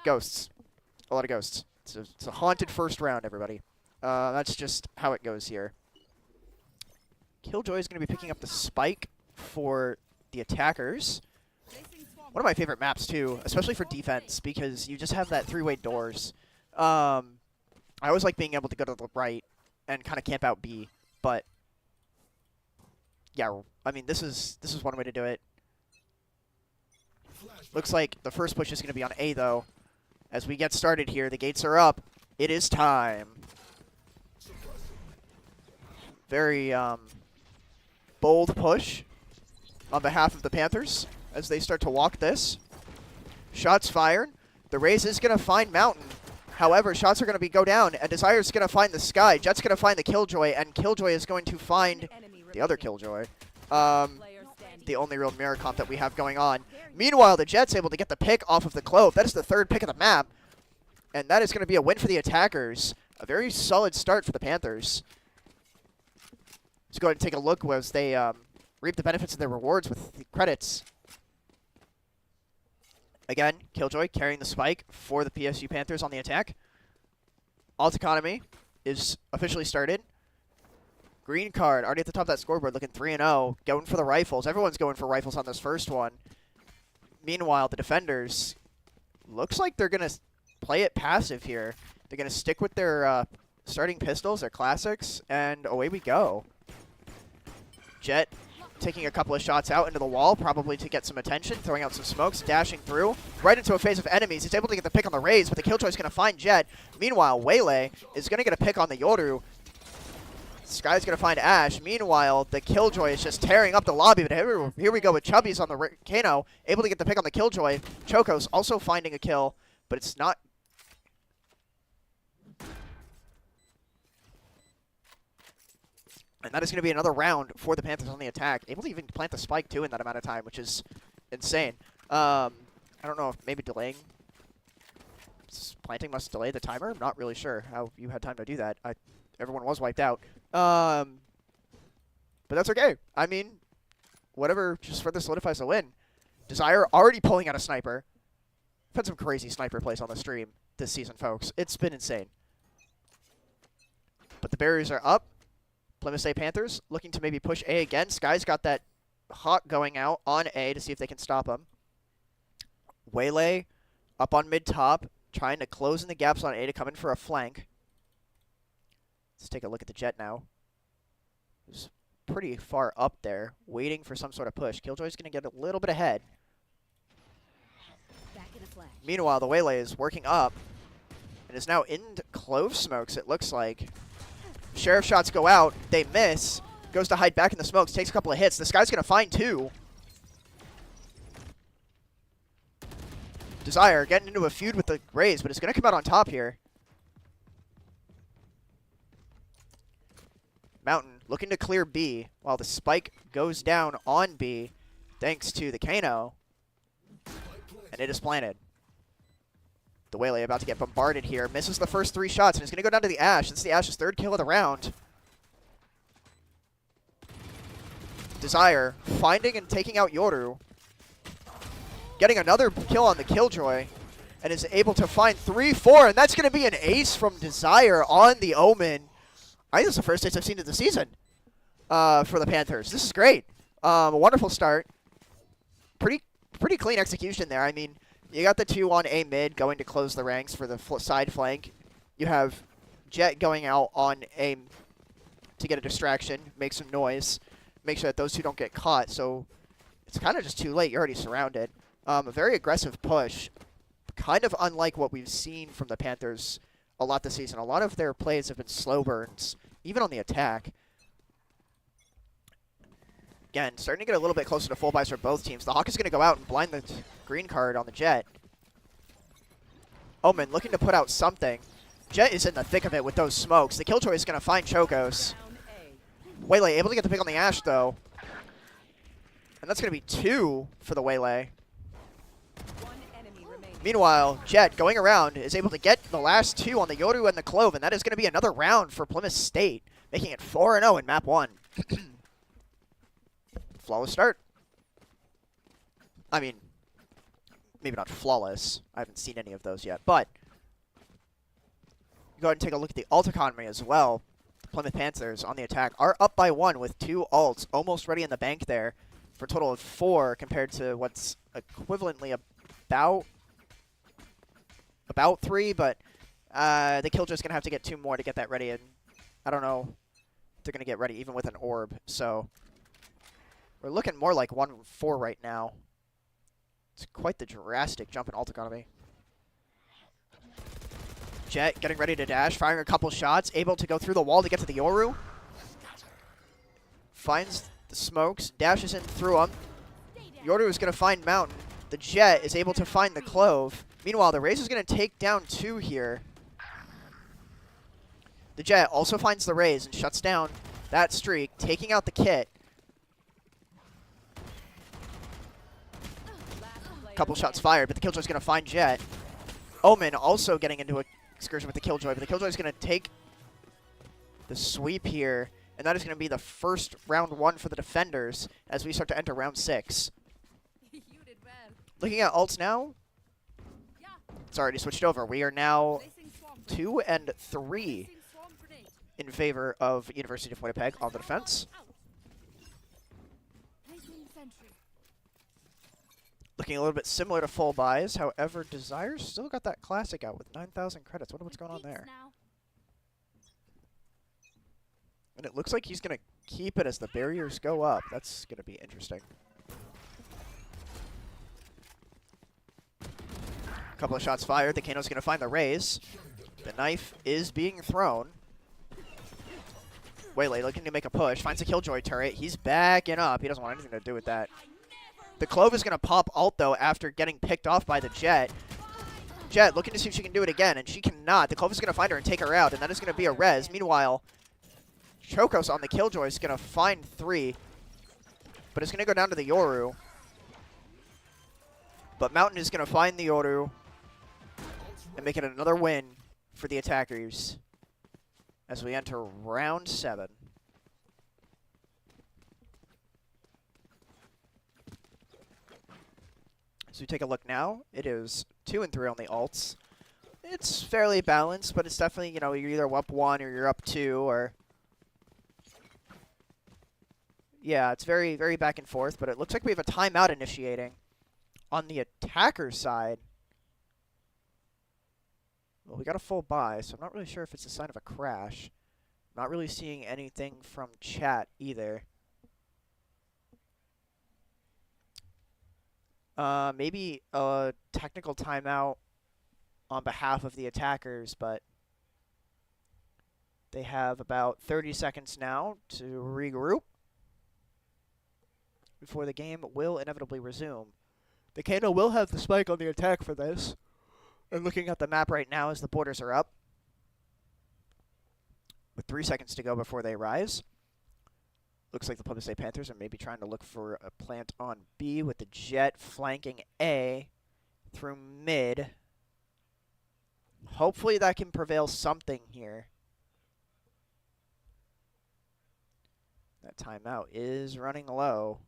Ghosts. A lot of ghosts. It's a haunted first round, everybody. That's just how it goes here. Killjoy is going to be picking up the spike for the attackers. One of my favorite maps, too, especially for defense, because you just have that three-way doors. I always like being able to go to the right and kind of camp out B, but yeah, I mean, this is one way to do it. Looks like the first push is going to be on A, though. As we get started here, the gates are up. It is time. Very bold push on behalf of the Panthers as they start to walk this. Shots fired. The Raze is going to find Mountain. However, shots are going to go down, and Desire's going to find the Sky. Jet's going to find the Killjoy, and Killjoy is going to find the other Killjoy. The only real mirror comp that we have going on. Meanwhile, the Jet's able to get the pick off of the Clove. That is the third pick of the map, and that is going to be a win for the attackers. A very solid start for the Panthers. Let's go ahead and take a look as they reap the benefits of their rewards with the credits. Again, Killjoy carrying the spike for the PSU Panthers on the attack. Alt economy is officially started. Green card already at the top of that scoreboard, looking 3-0. Going for the rifles. Everyone's going for rifles on this first one. Meanwhile, the defenders looks like they're going to play it passive here. They're going to stick with their starting pistols, their classics, and away we go. Jet taking a couple of shots out into the wall, probably to get some attention, throwing out some smokes, dashing through, right into a phase of enemies. He's able to get the pick on the Raze, but the Killjoy's going to find Jet. Meanwhile, Waylay is going to get a pick on the Yoru. Sky's going to find Ash. Meanwhile, the Killjoy is just tearing up the lobby, but here we go with Chubby's on the Kano, able to get the pick on the Killjoy. Choco's also finding a kill, but it's not... And that is going to be another round for the Panthers on the attack. Able to even plant the spike, too, in that amount of time, which is insane. I don't know if maybe delaying... Planting must delay the timer? I'm not really sure how you had time to do that. Everyone was wiped out. But that's okay. I mean, whatever just further solidifies the win. Desire already pulling out a sniper. I've had some crazy sniper plays on the stream this season, folks. It's been insane. But the barriers are up. Plymouth A Panthers looking to maybe push A again. Sky's got that hawk going out on A to see if they can stop him. Waylay up on mid-top, trying to close in the gaps on A to come in for a flank. Let's take a look at the Jet now. He's pretty far up there, waiting for some sort of push. Killjoy's going to get a little bit ahead. Meanwhile, the Waylay is working up and is now in Clove smokes, it looks like. Sheriff shots go out. They miss. Goes to hide back in the smokes. Takes a couple of hits. This guy's going to find two. Desire getting into a feud with the Raze, but it's going to come out on top here. Mountain looking to clear B while the spike goes down on B thanks to the Kano. And it is planted. The Waylay about to get bombarded here. Misses the first three shots and is going to go down to the Ash. It's the Ash's third kill of the round. Desire finding and taking out Yoru. Getting another kill on the Killjoy. And is able to find 3-4. And that's going to be an ace from Desire on the Omen. I think this is the first ace I've seen of the season for the Panthers. This is great. A wonderful start. Pretty clean execution there. I mean, you got the two on A mid going to close the ranks for the side flank. You have Jet going out on A to get a distraction, make some noise, make sure that those two don't get caught. So it's kind of just too late. You're already surrounded. A very aggressive push, kind of unlike what we've seen from the Panthers a lot this season. A lot of their plays have been slow burns, even on the attack. Again, starting to get a little bit closer to full buys for both teams. The Hawk is going to go out and blind the green card on the Jet. Omen looking to put out something. Jet is in the thick of it with those smokes. The Killjoy is going to find Chocos. Waylay able to get the pick on the Ash, though. And that's going to be two for the Waylay. Meanwhile, Jet going around is able to get the last two on the Yoru and the Clove, and that is going to be another round for Plymouth State, making it 4-0 in map 1. Flawless start. I mean, maybe not flawless. I haven't seen any of those yet, but go ahead and take a look at the ult economy as well. The Plymouth Panthers on the attack are up by 1 with 2 ults almost ready in the bank there for a total of 4 compared to what's equivalently about 3, but the Killjoy's going to have to get 2 more to get that ready, and I don't know if they're going to get ready even with an orb, so we're looking more like 1-4 right now. It's quite the drastic jump in ult economy. Jett getting ready to dash, firing a couple shots, able to go through the wall to get to the Yoru. Finds the smokes, dashes in through them. Yoru is going to find Mountain. The Jett is able to find the Clove. Meanwhile, the Raze is going to take down 2 here. The Jett also finds the Raze and shuts down that streak, taking out the kit. Couple shots fired, but the Killjoy's going to find Jett. Omen also getting into an excursion with the Killjoy, but the Killjoy's going to take the sweep here, and that is going to be the first round 1 for the defenders as we start to enter round 6. Looking at ults now, it's already switched over. We are now 2 and 3 in favor of University of Winnipeg on the defense. Looking a little bit similar to full buys, however, Desire's still got that classic out with 9,000 credits. Wonder what's going on there. And it looks like he's going to keep it as the barriers go up. That's going to be interesting. Couple of shots fired. The Kano's going to find the Raze. The knife is being thrown. Waylay looking to make a push. Finds a Killjoy turret. He's backing up. He doesn't want anything to do with that. The Clove is going to pop ult, though, after getting picked off by the Jett. Jett looking to see if she can do it again, and she cannot. The Clove is going to find her and take her out, and that is going to be a res. Meanwhile, Chokos on the Killjoy is going to find 3, but it's going to go down to the Yoru. But Mountain is going to find the Yoru and make it another win for the attackers as we enter round 7. So we take a look now. It is 2 and 3 on the ults. It's fairly balanced, but it's definitely, you know, you're either up 1 or you're up 2, or yeah, it's very, very back and forth. But it looks like we have a timeout initiating on the attacker side. Well, we got a full buy, so I'm not really sure if it's a sign of a crash. Not really seeing anything from chat either. Maybe a technical timeout on behalf of the attackers, but they have about 30 seconds now to regroup before the game will inevitably resume. The Kano will have the spike on the attack for this. And looking at the map right now as the borders are up, with 3 seconds to go before they rise. Looks like the Plymouth State Panthers are maybe trying to look for a plant on B with the Jett flanking A through mid. Hopefully that can prevail something here. That timeout is running low.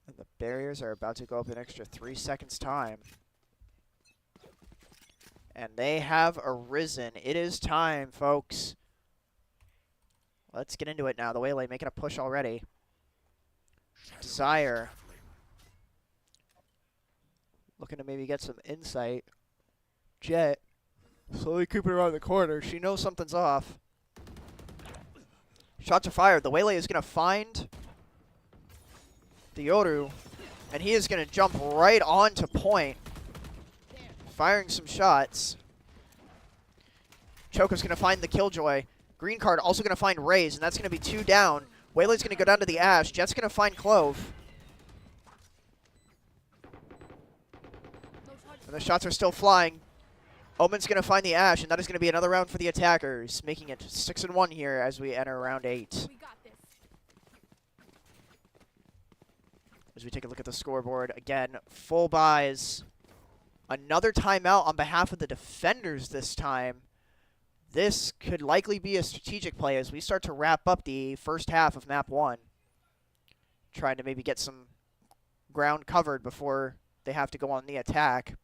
And the barriers are about to go up an extra 3 seconds time. And they have arisen. It is time, folks. Let's get into it now. The Waylay making a push already. Desire looking to maybe get some insight. Jett slowly creeping around the corner. She knows something's off. Shots are fired. The Waylay is going to find the Yoru, and he is going to jump right onto point, firing some shots. Choco's going to find the Killjoy. Green card also going to find Raze, and that's going to be 2 down. Waylay's going to go down to the Ash. Jett's going to find Clove. And the shots are still flying. Omen's going to find the Ash, and that is going to be another round for the attackers, making it 6-1 here as we enter round 8. As we take a look at the scoreboard, again, full buys. Another timeout on behalf of the defenders this time. This could likely be a strategic play as we start to wrap up the first half of map 1. Trying to maybe get some ground covered before they have to go on the attack.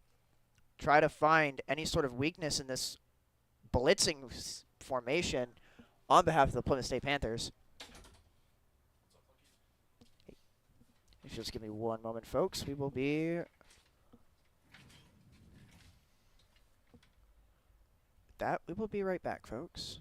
Try to find any sort of weakness in this blitzing formation on behalf of the Plymouth State Panthers. If you just give me one moment, folks, we will be right back, folks.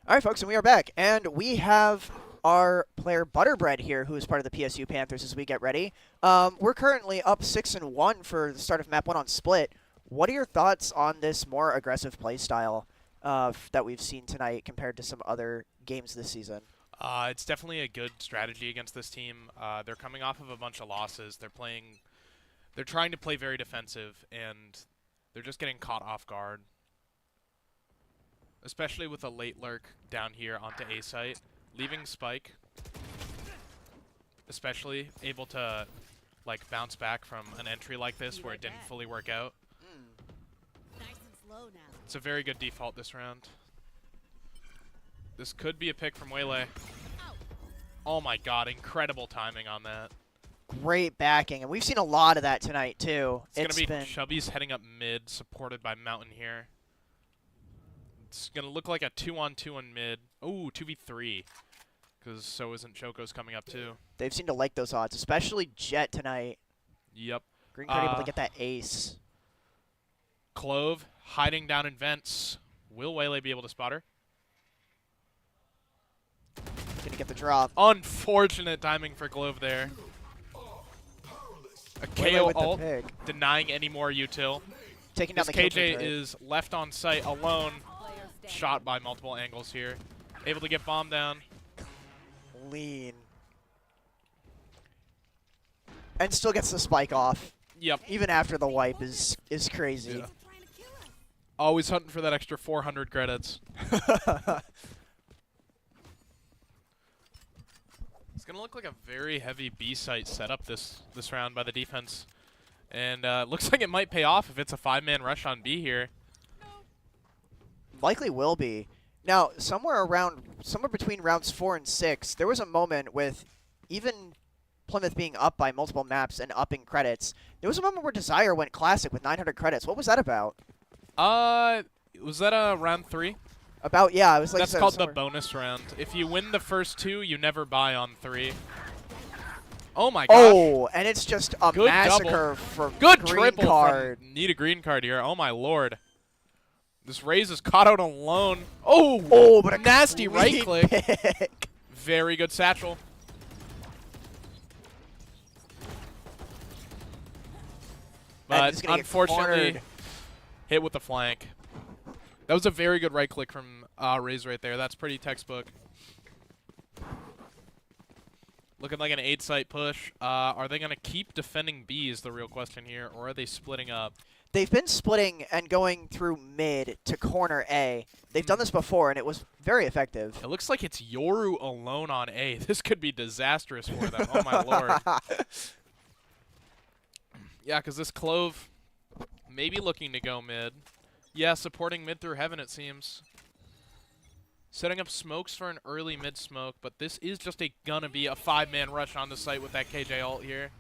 All right, folks, and we are back, and we have our player Butterbread here, who is part of the PSU Panthers as we get ready. We're currently up 6-1 for the start of map 1 on Split. What are your thoughts on this more aggressive play style that we've seen tonight compared to some other games this season? It's definitely a good strategy against this team. They're coming off of a bunch of losses. They're trying to play very defensive, and they're just getting caught off guard. Especially with a late lurk down here onto A site, leaving Spike, especially able to like bounce back from an entry like this where it didn't fully work out. Nice and slow now. It's a very good default this round. This could be a pick from Waylay. Oh my god, incredible timing on that. Great backing, and we've seen a lot of that tonight too. It's going to be Chubby's heading up mid, supported by Mountain here. It's going to look like a 2-on-2 on mid. Oh, 2v3. Because so isn't Choco's coming up too. They've seemed to like those odds, especially Jet tonight. Yep. Green card able to get that ace. Clove hiding down in vents. Will Waylay be able to spot her? Gonna get the drop. Unfortunate timing for Clove there. A KO ult, denying any more util. Taking down this the KJ is left on site alone. Shot by multiple angles here. Able to get bomb down. Lean. And still gets the spike off. Yep. Even after the wipe is crazy. Yeah. Always hunting for that extra 400 credits. It's going to look like a very heavy B site setup this round by the defense. And looks like it might pay off if it's a 5-man rush on B here. Likely will be. Now, somewhere between rounds 4 and 6, there was a moment with even Plymouth being up by multiple maps and upping credits. There was a moment where Desire went classic with 900 credits. What was that about? Was that round 3? About, yeah. It was like That's called the bonus round. If you win the first 2, you never buy on 3. Oh my gosh. Oh, and it's just a Good massacre double. for Good green triple card. Need a green card here. Oh my lord. This Raze is caught out alone. Oh, but a nasty right click. Pick. Very good satchel. But unfortunately, hit with the flank. That was a very good right click from Raze right there. That's pretty textbook. Looking like an 8-site push. Are they going to keep defending B is the real question here, or are they splitting up? They've been splitting and going through mid to corner A. They've done this before, and it was very effective. It looks like it's Yoru alone on A. This could be disastrous for them. Oh, my lord. Yeah, because this Clove maybe looking to go mid. Yeah, supporting mid through heaven, it seems. Setting up smokes for an early mid smoke, but this is just gonna be a 5-man rush on the site with that KJ ult here.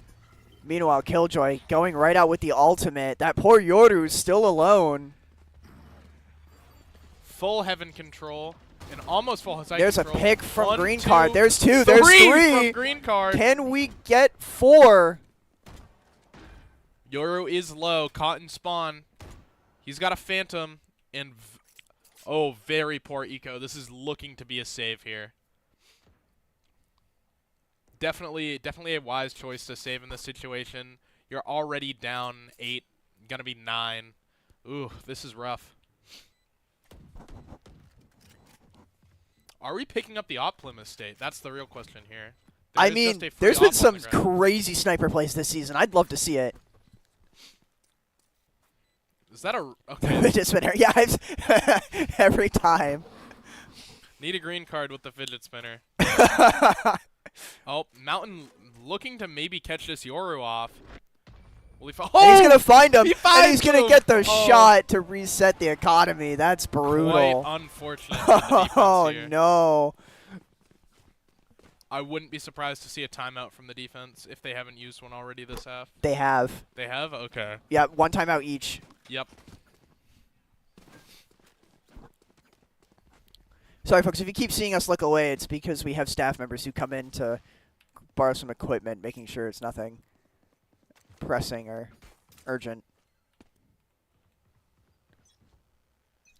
Meanwhile, Killjoy going right out with the ultimate. That poor Yoru's still alone. Full heaven control and almost full site There's control. A pick from One, green two, card. There's 2. There's 3 from green card. Can we get 4? Yoru is low, caught in spawn. He's got a phantom and very poor eco. This is looking to be a save here. Definitely a wise choice to save in this situation. You're already down 8, gonna be 9. Ooh, this is rough. Are we picking up the op Plymouth State? That's the real question here. I mean, there's been some crazy sniper plays this season. I'd love to see it. Is that a okay? Fidget spinner. Yeah, every time. Need a green card with the fidget spinner. Oh, Mountain looking to maybe catch this Yoru off. Will he He's gonna find him, He and finds he's gonna him! get the Oh. shot to reset the economy. That's brutal. Quite unfortunate. for the defense Oh here. no. I wouldn't be surprised to see a timeout from the defense if they haven't used one already this half. They have. They have? Okay. Yeah, one timeout each. Yep. Sorry, folks, if you keep seeing us look away, it's because we have staff members who come in to borrow some equipment, making sure it's nothing pressing or urgent.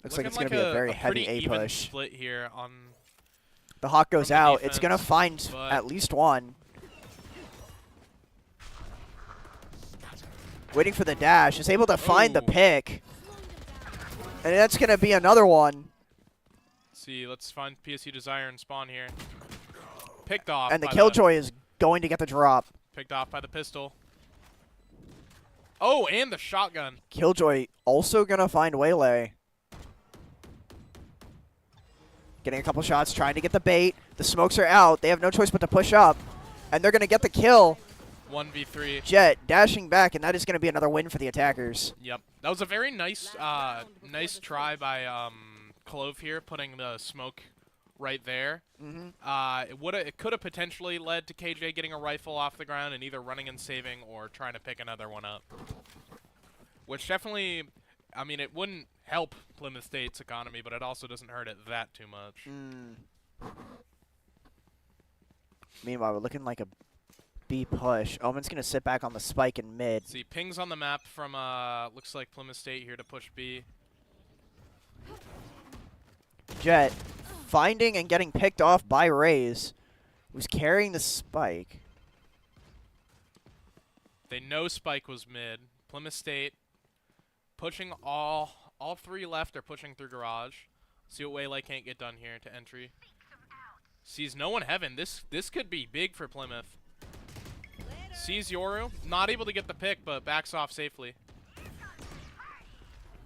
Looks like it's going to be a very heavy pretty A even push. split here on The Hawk goes from the out. It's going to defense, find but- at least one. Waiting for the dash. Is able to find the Ooh. pick. And that's going to be another one. see. Let's find PSU Desire and spawn here. Picked off. And the by Killjoy is going to get the drop. Picked off by the pistol. Oh, and the shotgun. Killjoy also going to find Waylay. Getting a couple shots, trying to get the bait. The smokes are out. They have no choice but to push up. And they're going to get the kill. 1v3. Jet dashing back, and that is going to be another win for the attackers. Yep. That was a very nice nice try by Clove here, putting the smoke right there. Mm-hmm. It could have potentially led to KJ getting a rifle off the ground and either running and saving or trying to pick another one up. Which definitely, I mean, it wouldn't help Plymouth State's economy, but it also doesn't hurt it that too much. Meanwhile, we're looking like a B push. Omen's going to sit back on the spike in mid. See, pings on the map from, looks like Plymouth State here to push B. Jet finding and getting picked off by Raze, who's carrying the spike. They know Spike was mid. Plymouth State pushing all three left are pushing through garage. See what Waylay can't get done here to entry. Sees no one heaven. This could be big for Plymouth. Sees Yoru, not able to get the pick, but backs off safely.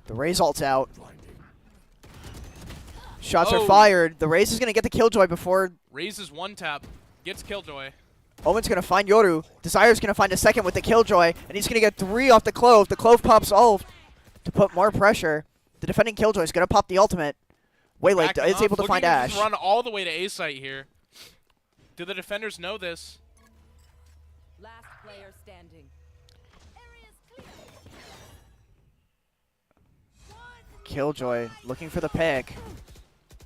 The Raze ult's out. Shots Oh. are fired. The Raze is going to get the Killjoy before Raises one tap, gets Killjoy. Omen's going to find Yoru. Desire's going to find a second with the Killjoy, and he's going to get 3 off the Clove. The Clove pops ult to put more pressure. The defending Killjoy is going to pop the ultimate. Waylay Backing is up, able to looking find just Ash. run all the way to A site here. Do the defenders know this? Last player standing. Killjoy looking for the pick.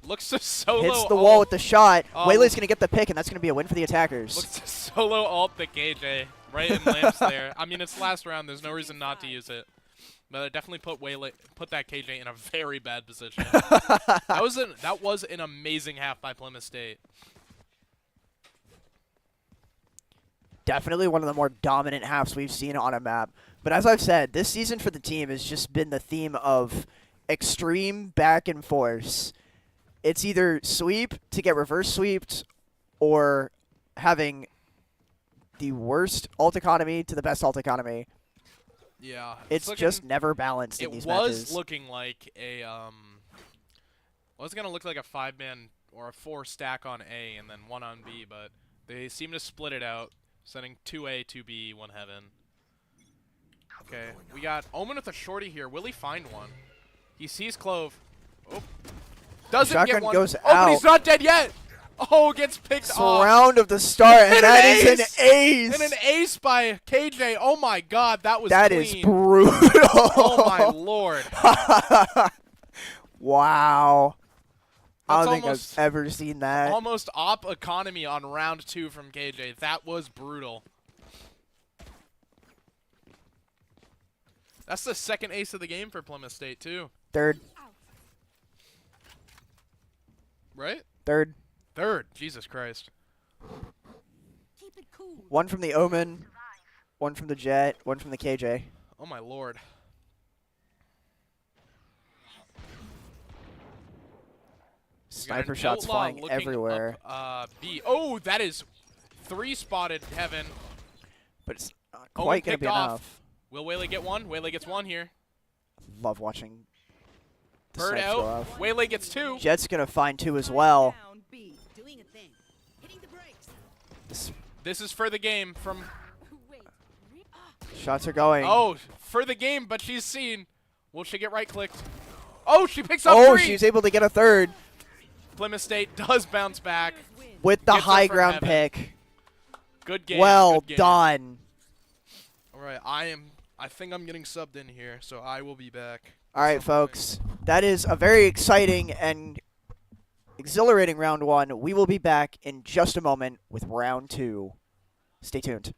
Looks to solo Hits the wall with the shot. Oh. Waylay's going to get the pick, and that's going to be a win for the attackers. Looks to solo alt the KJ right in lamps there. I mean, it's last round. There's no reason not to use it. But it definitely put that KJ in a very bad position. that was an amazing half by Plymouth State. Definitely one of the more dominant halves we've seen on a map. But as I've said, this season for the team has just been the theme of extreme back and forth. It's either sweep to get reverse sweeped or having the worst ult economy to the best ult economy. Yeah. It's just never balanced in these was matches. looking like a was going to look like a 5-man or a 4 stack on A and then 1 on B, but they seem to split it out, sending 2A, 2B, 1 heaven. Okay, we got Omen with a shorty here. Will he find one? He sees Clove. Oh. Doesn't Shotgun get one. goes But out. he's not dead yet. Oh, gets picked It's off. round of the start, and And that an is ace! an ace. And an ace by KJ. Oh my god, that was That clean. is brutal. Oh my lord. Wow. I That's don't think almost- I've ever seen that. Almost op economy on round 2 from KJ. That was brutal. That's the second ace of the game for Plymouth State too, Third. right? Third. Third. Jesus Christ. Keep it cool. One from the Omen, one from the Jet, one from the KJ. Oh my lord. We got an Sniper shots outlaw flying looking everywhere, Up, B. Oh, that is 3 spotted heaven. but it's not Omen quite going to picked be off. enough. Will Waylay get one? Waylay gets one here. Love watching the Bird snipes go out. off. Waylay gets 2. Jet's gonna find 2 as well. Down B. Doing a thing. Hitting the brakes. This- This is for the game from... Wait. Shots are going. Oh, for the game, but she's seen. Will she get right-clicked? Oh, she picks up Oh, 3. she's able to get a third Plymouth State does bounce back. Win. with the Gets her high from ground heaven. pick. Good game. Well good game. done. All right, I think I'm getting subbed in here, so I will be back. All right, folks. That is a very exciting and exhilarating round 1. We will be back in just a moment with round 2. Stay tuned.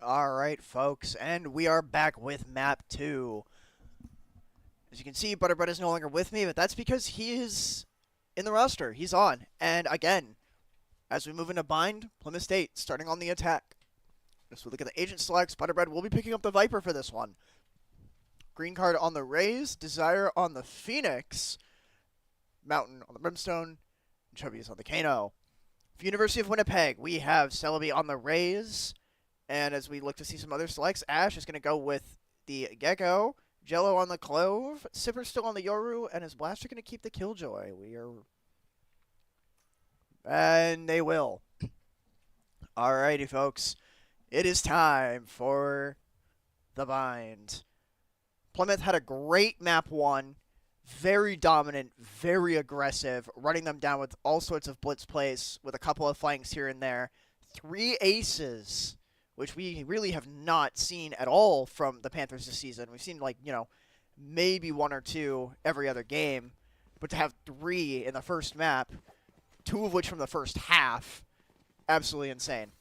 All right, folks, and we are back with map 2. As you can see, Butterbread is no longer with me, but that's because he is in the roster. He's on. And again, as we move into bind, Plymouth State starting on the attack. As we look at the agent selects, Butterbread will be picking up the Viper for this one. Green card on the Rays, Desire on the Phoenix, Mountain on the Brimstone, and Chubby is on the Kano. For University of Winnipeg, we have Celebi on the Rays, and as we look to see some other selects, Ash is going to go with the Gecko, Jello on the Clove, Sipper still on the Yoru, and his Blaster going to keep the Killjoy. And they will. Alrighty, folks. It is time for the bind. Plymouth had a great map 1. Very dominant, very aggressive, running them down with all sorts of blitz plays with a couple of flanks here and there. 3 aces, which we really have not seen at all from the Panthers this season. We've seen, like, maybe 1 or 2 every other game. But to have 3 in the first map, 2 of which from the first half, absolutely insane.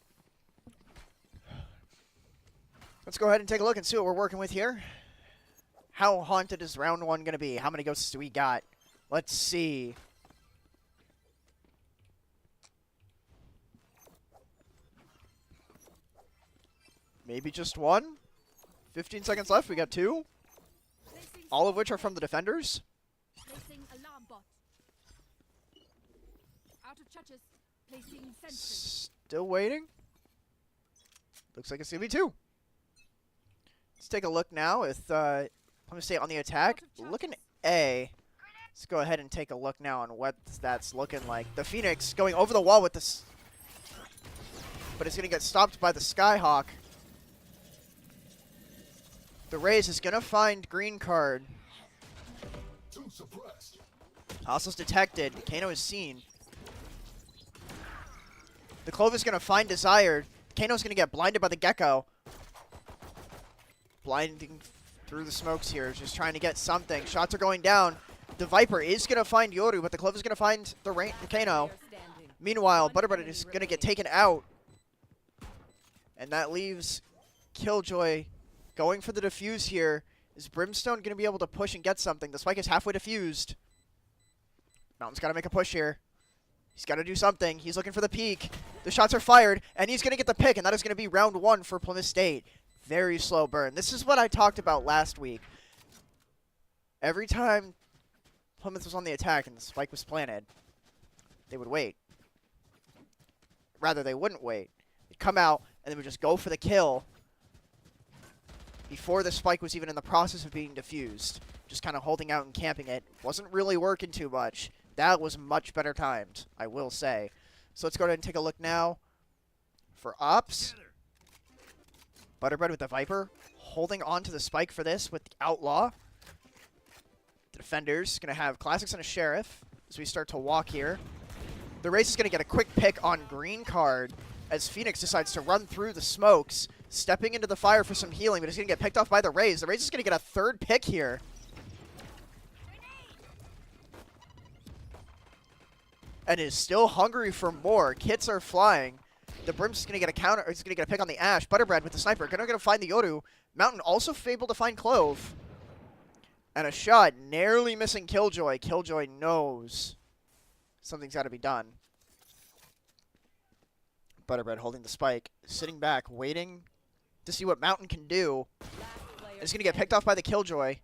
Let's go ahead and take a look and see what we're working with here. How haunted is round 1 going to be? How many ghosts do we got? Let's see. Maybe just 1? 15 seconds left. We got 2. All of which are from the defenders. Placing alarm bot. Out of churches. Placing sentry. Still waiting. Looks like it's going to be 2. Let's take a look now with Plymouth State on the attack. Looking A. Let's go ahead and take a look now on what that's looking like. The Phoenix going over the wall with this, but it's going to get stopped by the Skyhawk. The Rays is going to find green card. Hostile detected. Kano is seen. The Clove is going to find Desired. Kano's going to get blinded by the Gecko. Blinding through the smokes here, just trying to get something. Shots are going down. The Viper is going to find Yoru, but the Clove is going to find the Kano. Meanwhile, Butterbread is going to get taken out. And that leaves Killjoy going for the defuse here. Is Brimstone going to be able to push and get something? The spike is halfway defused. Mountain's got to make a push here. He's got to do something. He's looking for the peak. The shots are fired, and he's going to get the pick, and that is going to be round 1 for Plymouth State. Very slow burn. This is what I talked about last week. Every time Plymouth was on the attack and the spike was planted, they would wait. Rather, they wouldn't wait. They'd come out, and they would just go for the kill before the spike was even in the process of being defused. Just kind of holding out and camping it. Wasn't really working too much. That was much better timed, I will say. So let's go ahead and take a look now for Ops. Butterbread with the Viper, holding on to the spike for this with the Outlaw. The defenders going to have Classics and a Sheriff as we start to walk here. The Race is going to get a quick pick on green card as Phoenix decides to run through the smokes, stepping into the fire for some healing, but he's going to get picked off by the Rays. The Rays is going to get a 3rd pick here. And is still hungry for more. Kits are flying. The Brim's going to get a counter. He's going to get a pick on the Ash. Butterbread with the sniper. Going to find the Yoru. Mountain also able to find Clove. And a shot. Narrowly missing Killjoy. Killjoy knows something's got to be done. Butterbread holding the spike. Sitting back. Waiting to see what Mountain can do. Is going to get picked off by the Killjoy.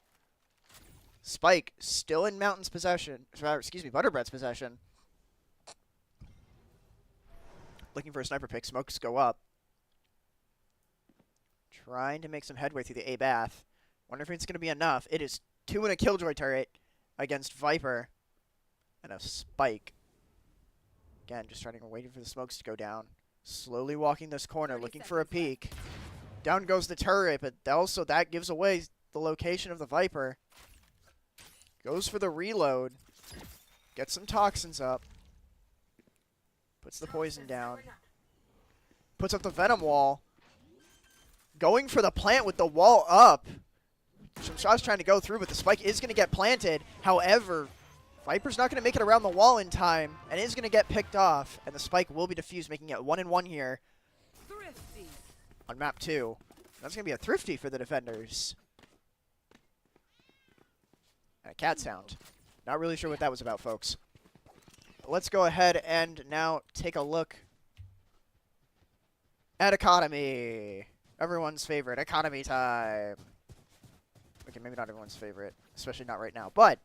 Spike still in Mountain's possession. Excuse me, Butterbread's possession. Looking for a sniper pick. Smokes go up. Trying to make some headway through the A-Bath. Wonder if it's going to be enough. It is 2 in a Killjoy turret against Viper. And a spike. Again, just waiting for the smokes to go down. Slowly walking this corner, looking for a peek. Down goes the turret, but also that gives away the location of the Viper. Goes for the reload. Gets some toxins up. Puts the poison down. Puts up the venom wall. Going for the plant with the wall up. Some shots trying to go through, but the spike is going to get planted. However, Viper's not going to make it around the wall in time and is going to get picked off. And the spike will be defused, making it 1-1 here. on map 2. That's going to be a thrifty for the defenders. And a cat sound. Not really sure what that was about, folks. Let's go ahead and now take a look at Economy. Everyone's favorite. Economy time. Okay, maybe not everyone's favorite, especially not right now, but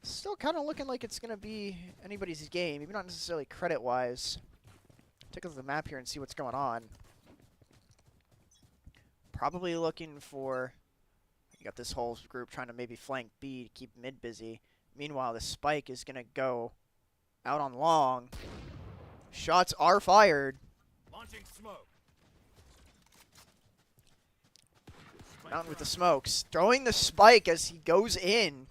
still kind of looking like it's going to be anybody's game, even not necessarily credit-wise. Take a look at the map here and see what's going on. Probably looking for... You got this whole group trying to maybe flank B to keep mid busy. Meanwhile, the spike is going to go out on long. Shots are fired. Launching smoke. Mountain with the smokes. Throwing the spike as he goes in.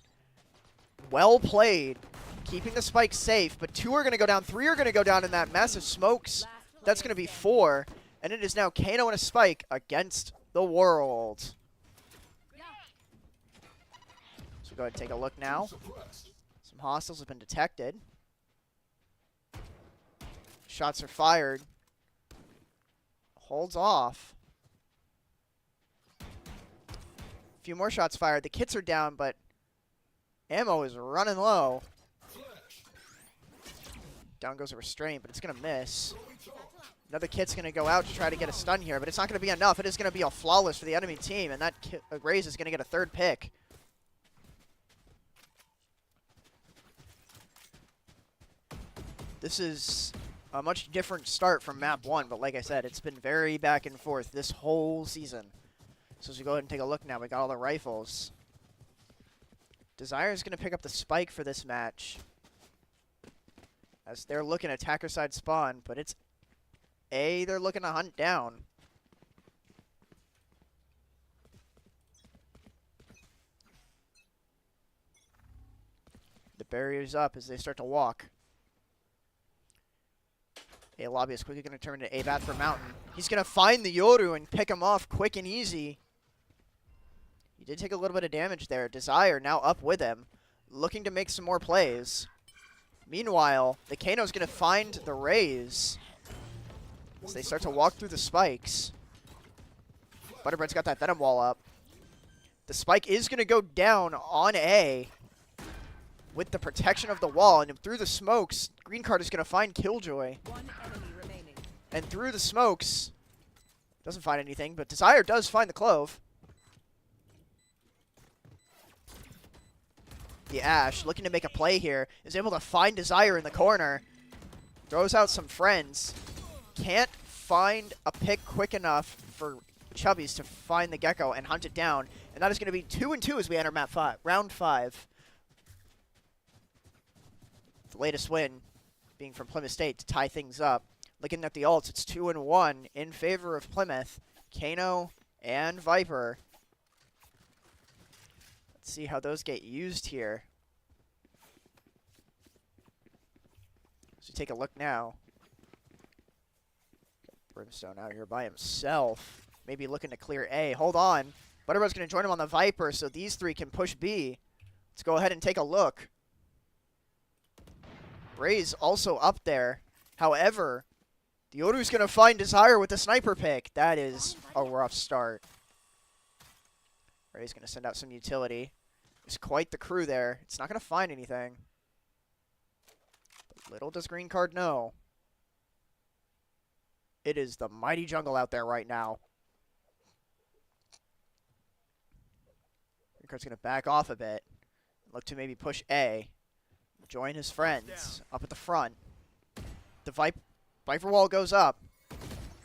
Well played. Keeping the spike safe, but 2 are going to go down. 3 are going to go down in that massive smokes. That's going to be 4. And it is now Kano and a spike against the world. So go ahead and take a look now. Some hostiles have been detected. Shots are fired. Holds off. A few more shots fired. The kits are down, but ammo is running low. Down goes a restraint, but it's going to miss. Another kit's going to go out to try to get a stun here, but it's not going to be enough. It is going to be a flawless for the enemy team, and that Raze is going to get a 3rd pick. This is a much different start from map 1, but like I said, it's been very back and forth this whole season. So as we go ahead and take a look now, we got all the rifles. Desire is going to pick up the spike for this match, as they're looking attacker side spawn, but it's A they're looking to hunt down. The barrier's up as they start to walk. A lobby is quickly going to turn to A-Bat for Mountain. He's going to find the Yoru and pick him off quick and easy. He did take a little bit of damage there. Desire now up with him, looking to make some more plays. Meanwhile, the Kano's going to find the Raze as they start to walk through the spikes. Butterbread's got that Venom wall up. The spike is going to go down on A with the protection of the wall, and through the smokes, Green Card is going to find Killjoy. One enemy remaining. And through the smokes, doesn't find anything, but Desire does find the Clove. The Ash, looking to make a play here, is able to find Desire in the corner. Throws out some friends. Can't find a pick quick enough for Chubbies to find the Gecko and hunt it down. And that is going to be 2 and 2 as we enter round 5. The latest win being from Plymouth State to tie things up. Looking at the ults, it's 2 and 1 in favor of Plymouth. Kano and Viper. Let's see how those get used here. So take a look now. Brimstone out here by himself. Maybe looking to clear A. Hold on. Butterbird's going to join him on the Viper, so these 3 can push B. Let's go ahead and take a look. Raze also up there. However, the Yoru's going to find Desire with the sniper pick. That is a rough start. Raze going to send out some utility. There's quite the crew there. It's not going to find anything. But little does Green Card know. It is the mighty jungle out there right now. Green Card's going to back off a bit. Look to maybe push A. Join his friends up at the front. The Viper wall goes up.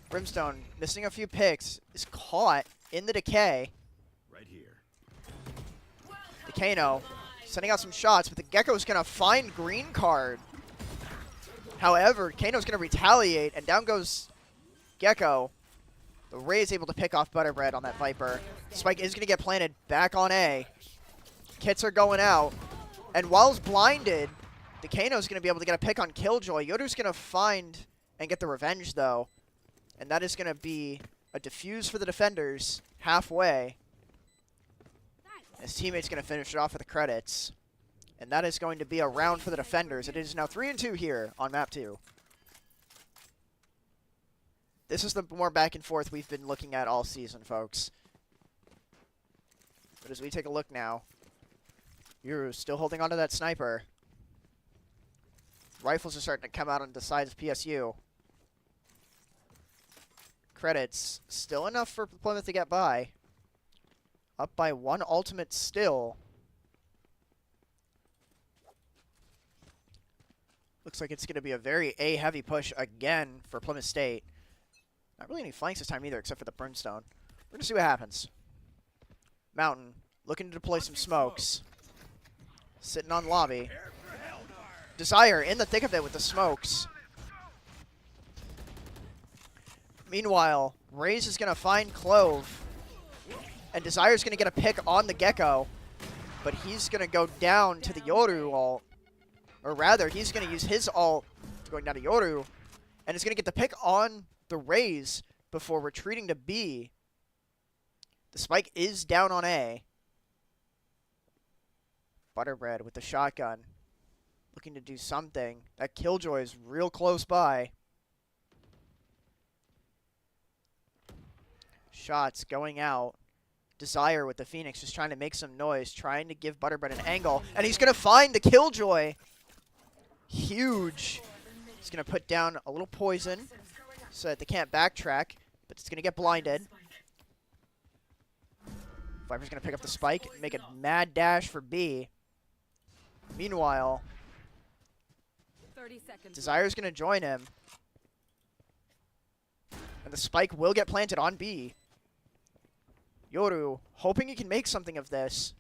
Brimstone, missing a few picks, is caught in the decay. Right here. The Kano sending out some shots, but the Gecko's going to find Green Card. However, Kano's going to retaliate, and down goes Gecko. The Ray is able to pick off Butterbread on that Viper. Spike is going to get planted back on A. Kits are going out. And while he's blinded, the Kano's going to be able to get a pick on Killjoy. Yoru's going to find and get the revenge, though. And that is going to be a defuse for the defenders halfway. His teammate's going to finish it off with the credits. And that is going to be a round for the defenders. It is now 3 and 2 here on map 2. This is the more back and forth we've been looking at all season, folks. But as we take a look now, you're still holding on to that sniper. Rifles are starting to come out on the sides of PSU. Credits, still enough for Plymouth to get by. Up by 1 ultimate still. Looks like it's going to be a very A-heavy push again for Plymouth State. Not really any flanks this time either, except for the Brimstone. We're going to see what happens. Mountain, looking to deploy some smokes. Sitting on lobby. Desire in the thick of it with the smokes. Meanwhile, Raze is going to find Clove. And Desire's going to get a pick on the Gecko. But he's going to go down to the Yoru ult. Or rather, he's going to use his ult going down to Yoru. And is going to get the pick on the Raze before retreating to B. The spike is down on A. Butterbread with the shotgun. Looking to do something. That Killjoy is real close by. Shots going out. Desire with the Phoenix just trying to make some noise. Trying to give Butterbread an angle. And he's going to find the Killjoy. Huge. He's going to put down a little poison so that they can't backtrack. But it's going to get blinded. Viper's going to pick up the spike and make a mad dash for B. Meanwhile, 30 seconds. Desire's going to join him. And the spike will get planted on B. Yoru, hoping he can make something of this.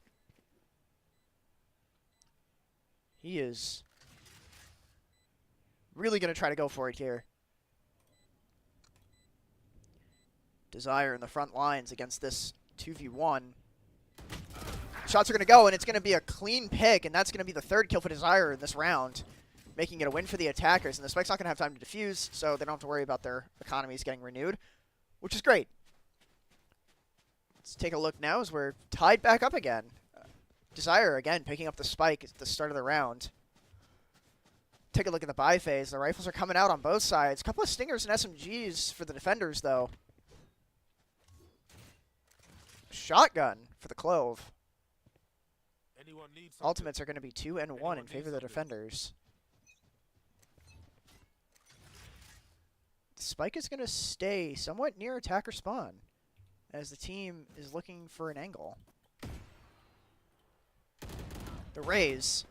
He is really going to try to go for it here. Desire in the front lines against this 2v1. Shots are going to go, and it's going to be a clean pick, and that's going to be the 3rd kill for Desire in this round, making it a win for the attackers. And the Spike's not going to have time to defuse, so they don't have to worry about their economies getting renewed, which is great. Let's take a look now as we're tied back up again. Desire, again, picking up the Spike at the start of the round. Take a look at the buy phase. The rifles are coming out on both sides. A couple of Stingers and SMGs for the defenders, though. Shotgun for the Clove. Ultimates are going to be 2 and 1 in favor of the defenders. The Spike is going to stay somewhat near attacker spawn as the team is looking for an angle. The Raze.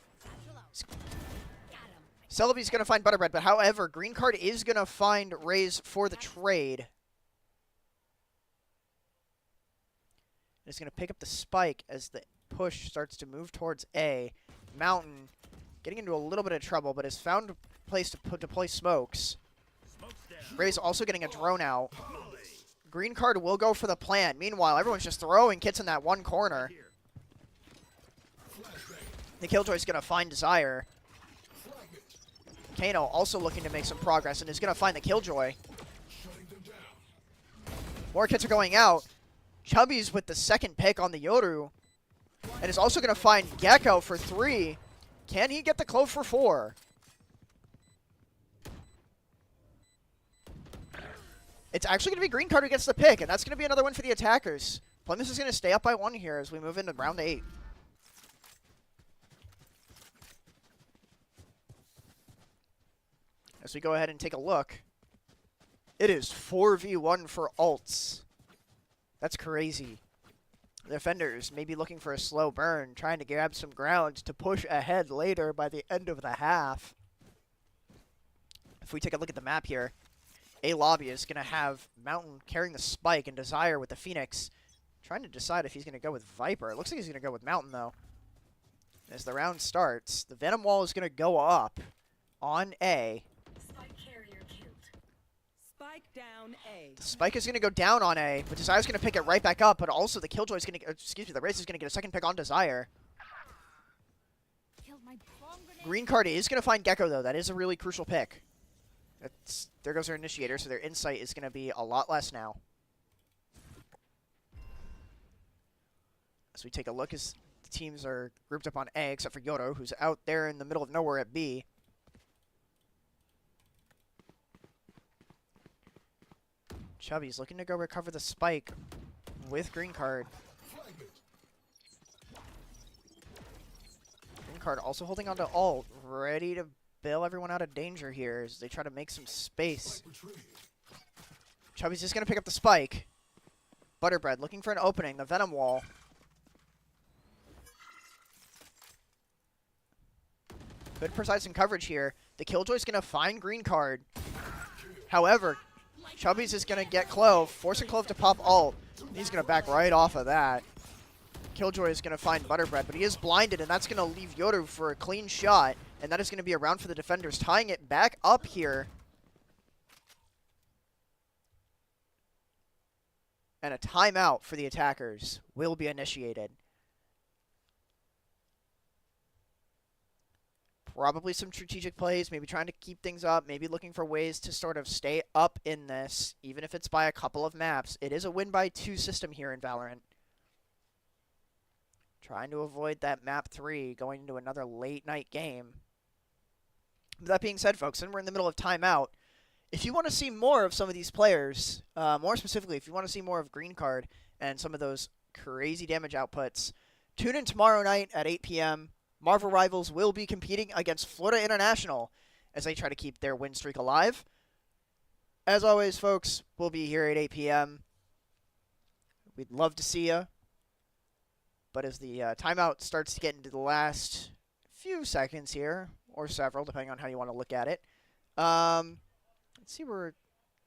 Celebi's going to find Butterbread, but however, Green Card is going to find Raze for the trade. It's going to pick up the spike as the push starts to move towards A. Mountain getting into a little bit of trouble, but has found a place to deploy smokes. Raze also getting a drone out. Green Card will go for the plant. Meanwhile, everyone's just throwing kits in that one corner. The Killjoy's going to find Desire. Kano also looking to make some progress and is going to find the Killjoy. More kits are going out. Chubby's with the 2nd pick on the Yoru. And is also going to find Gecko for 3. Can he get the Clove for 4? It's actually going to be Green Card who gets the pick, and that's going to be another win for the attackers. Plymouth is going to stay up by 1 here as we move into round 8. As we go ahead and take a look, it is 4v1 for ults. That's crazy. The defenders may be looking for a slow burn, trying to grab some ground to push ahead later by the end of the half. If we take a look at the map here, A lobby is going to have Mountain carrying the spike and Desire with the Phoenix, trying to decide if he's going to go with Viper. It looks like he's going to go with Mountain, though. As the round starts, the Venom Wall is going to go up on A. Spike down A. The spike is going to go down on A, but Desire's going to pick it right back up, but also the Killjoy's going to, excuse me, the Race is going to get a 2nd pick on Desire. Killed my bomb grenade. Green Card is going to find Gecko, though. That is a really crucial pick. There goes their initiator, so their insight is going to be a lot less now. As we take a look, as the teams are grouped up on A, except for Yodo, who's out there in the middle of nowhere at B. Chubby's looking to go recover the spike with green card. Green card also holding on to ult, ready to bail everyone out of danger here as they try to make some space. Chubby's just going to pick up the spike. Butterbread looking for an opening, the Venom Wall. Good precise and coverage here. The Killjoy's going to find green card. However, Chubby's is going to get Clove, forcing Clove to pop ult. He's going to back right off of that. Killjoy is going to find Butterbread, but he is blinded, and that's going to leave Yoru for a clean shot. And that is going to be a round for the defenders, tying it back up here. And a timeout for the attackers will be initiated. Probably some strategic plays, maybe trying to keep things up, maybe looking for ways to sort of stay up in this, even if it's by a couple of maps. It is a win by 2 system here in Valorant. Trying to avoid that map 3 going into another late night game. With that being said, folks, and we're in the middle of timeout, if you want to see more of some of these players, more specifically, if you want to see more of green card and some of those crazy damage outputs, tune in tomorrow night at 8 p.m. Marvel Rivals will be competing against Florida International as they try to keep their win streak alive. As always, folks, we'll be here at 8 p.m. We'd love to see you. But as the timeout starts to get into the last few seconds here, or several, depending on how you want to look at it, let's see where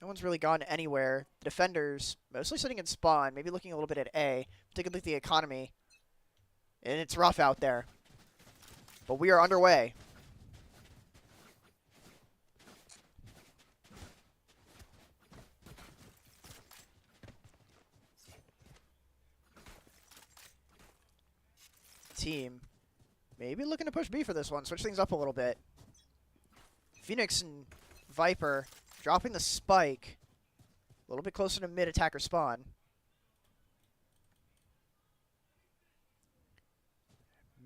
no one's really gone anywhere. The defenders mostly sitting in spawn, maybe looking a little bit at A, particularly at the economy. And it's rough out there. But we are underway. Team maybe looking to push B for this one, switch things up a little bit. Phoenix and Viper dropping the spike a little bit closer to mid-attacker spawn.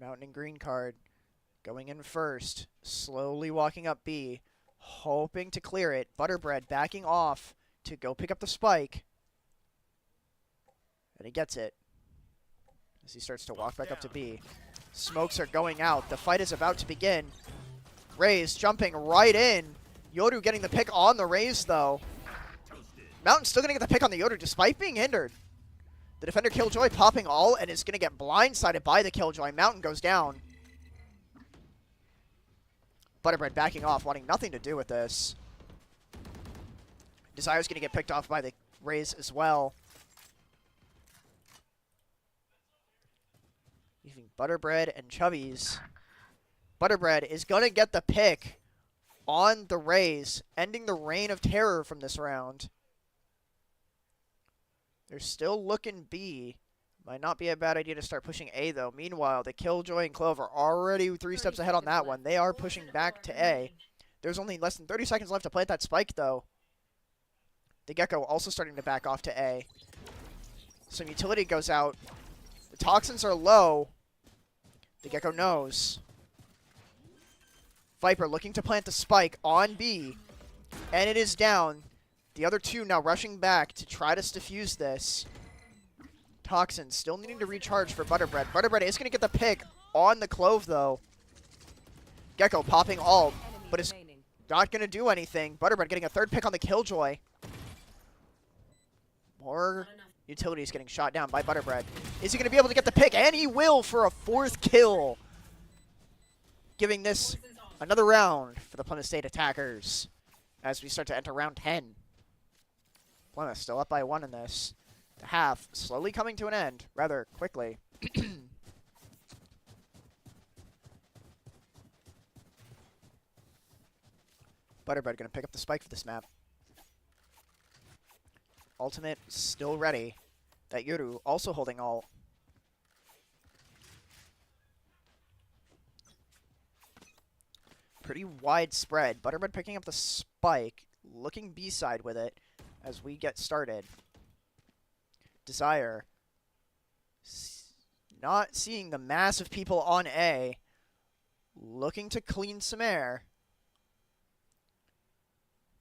Mountain and green card going in first, slowly walking up B, hoping to clear it. Butterbread backing off to go pick up the spike. And he gets it as he starts to walk back up to B. Smokes are going out. The fight is about to begin. Raze jumping right in. Yoru getting the pick on the Raze, though. Mountain still going to get the pick on the Yoru despite being hindered. The defender Killjoy popping all and is going to get blindsided by the Killjoy. Mountain goes down. Butterbread backing off, wanting nothing to do with this. Desire's going to get picked off by the Raze as well. Leaving Butterbread and Chubby's. Butterbread is going to get the pick on the Raze, ending the reign of terror from this round. They're still looking B. Might not be a bad idea to start pushing A, though. Meanwhile, the Killjoy and Clove are already 3 steps ahead on that one. They are pushing back to A. There's only less than 30 seconds left to plant that spike, though. The Gecko also starting to back off to A. Some utility goes out. The toxins are low. The Gecko knows. Viper looking to plant the spike on B. And it is down. The other 2 now rushing back to try to defuse this. Toxin still needing to recharge for Butterbread. Butterbread is going to get the pick on the Clove, though. Gecko popping ult, but it's not going to do anything. Butterbread getting a 3rd pick on the Killjoy. More utilities getting shot down by Butterbread. Is he going to be able to get the pick? And he will for a 4th kill. Giving this another round for the Plymouth State attackers as we start to enter round 10. Plymouth still up by 1 in this. The half slowly coming to an end rather quickly. Butterbread going to pick up the spike for this map. Ultimate still ready. That Yoru also holding ult. Pretty widespread. Butterbread picking up the spike, looking B-side with it as we get started. Desire not seeing the mass of people on A, looking to clean some air.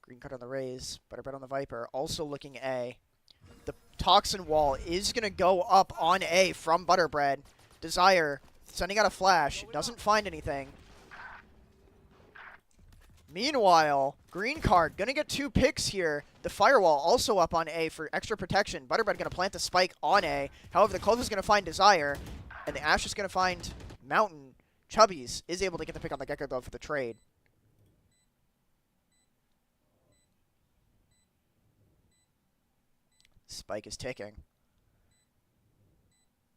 Green card on the Rays. Butterbread on the Viper. Also looking A. The Toxin Wall is going to go up on A from Butterbread. Desire sending out a flash. Doesn't find anything. Meanwhile, Green card going to get 2 picks here. The Firewall also up on A for extra protection. Butterbread going to plant the spike on A. However, the Clove is going to find Desire. And the Ash is going to find Mountain. Chubbies is able to get the pick on the Gecko, though, for the trade. Spike is ticking.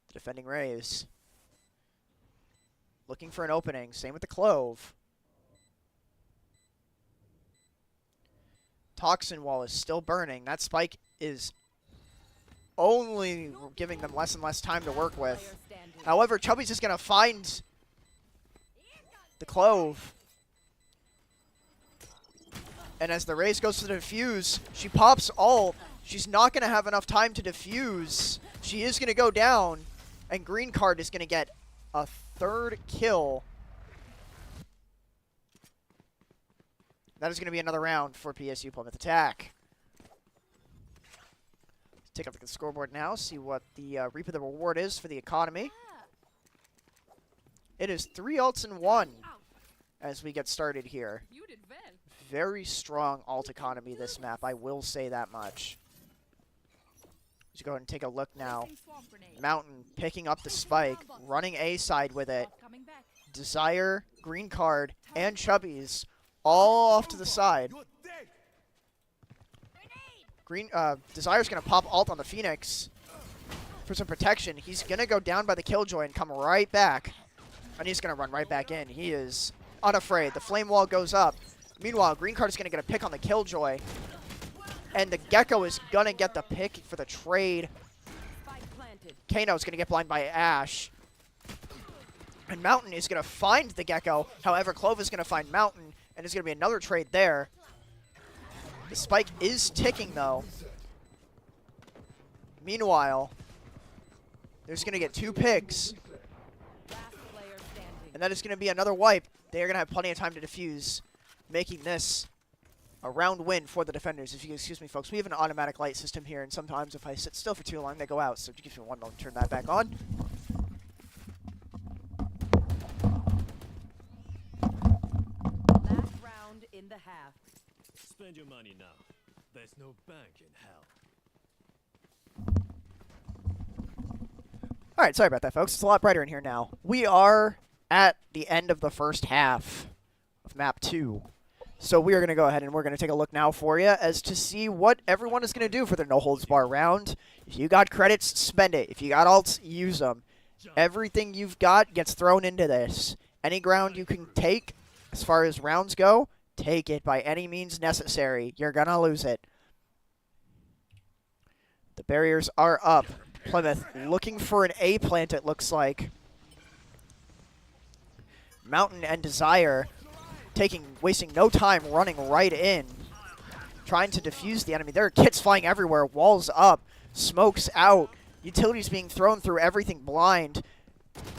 The defending Rays. Looking for an opening. Same with the Clove. Toxin Wall is still burning. That spike is only giving them less and less time to work with. However, Chubby's is going to find the Clove. And as the Raze goes to the defuse, she pops ult. She's not going to have enough time to defuse. She is going to go down. And Green card is going to get a 3rd kill. That is going to be another round for PSU Plymouth Attack. Let's take a look at the scoreboard now, see what the Reap of the Reward is for the economy. It is 3 ults in 1 as we get started here. You did well. Very strong ult economy this map, I will say that much. Let's go ahead and take a look now. Placing swamp grenade. Mountain picking up the spike, running A side with it. Bot coming back. Desire, Green card, and Chubbies all off to the side. You're dead. Desire's gonna pop ult on the Phoenix for some protection. He's gonna go down by the Killjoy and come right back. And he's gonna run right back in. He is unafraid. The flame wall goes up. Meanwhile, Green card is gonna get a pick on the Killjoy. And the Gecko is gonna get the pick for the trade. Spike planted. Kano's gonna get blind by Ash. And Mountain is gonna find the Gecko. However, Clove is gonna find Mountain. And there's going to be another trade there. The spike is ticking, though. Meanwhile, there's going to get 2 picks. Last player standing. And that is going to be another wipe. They are going to have plenty of time to defuse, making this a round win for the defenders. If you excuse me, folks, we have an automatic light system here, and sometimes if I sit still for too long, they go out. So give me 1 moment to turn that back on. Last round in the half. Spend your money now. There's no bank in hell. All right, sorry about that, folks. It's a lot brighter in here now. We are at the end of the first half of map 2. So we are going to go ahead and we're going to take a look now for you as to see what everyone is going to do for their no-holds-bar round. If you got credits, spend it. If you got alts, use them. Everything you've got gets thrown into this. Any ground you can take, as far as rounds go, take it by any means necessary. You're going to lose it. The barriers are up. Plymouth looking for an A plant, it looks like. Mountain and Desire wasting no time running right in. Trying to defuse the enemy. There are kits flying everywhere. Walls up. Smokes out. Utilities being thrown through everything blind.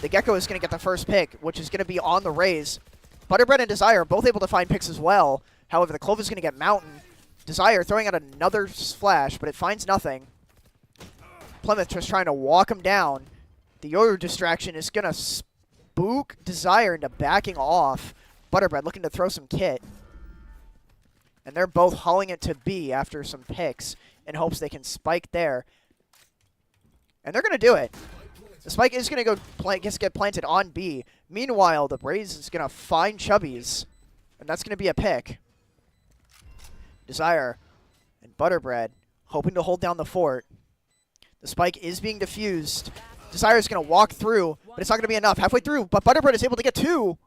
The Gecko is going to get the first pick, which is going to be on the Raze. Butterbread and Desire both able to find picks as well. However, the Clove is going to get Mountain. Desire throwing out another flash, but it finds nothing. Plymouth just trying to walk him down. The Yoru distraction is going to spook Desire into backing off. Butterbread looking to throw some kit. And they're both hauling it to B after some picks in hopes they can spike there. And they're going to do it. The spike is going to get planted on B. Meanwhile, the Raze is going to find Chubbies. And that's going to be a pick. Desire and Butterbread hoping to hold down the fort. The spike is being diffused. Desire is going to walk through, but it's not going to be enough. Halfway through, but Butterbread is able to get 2.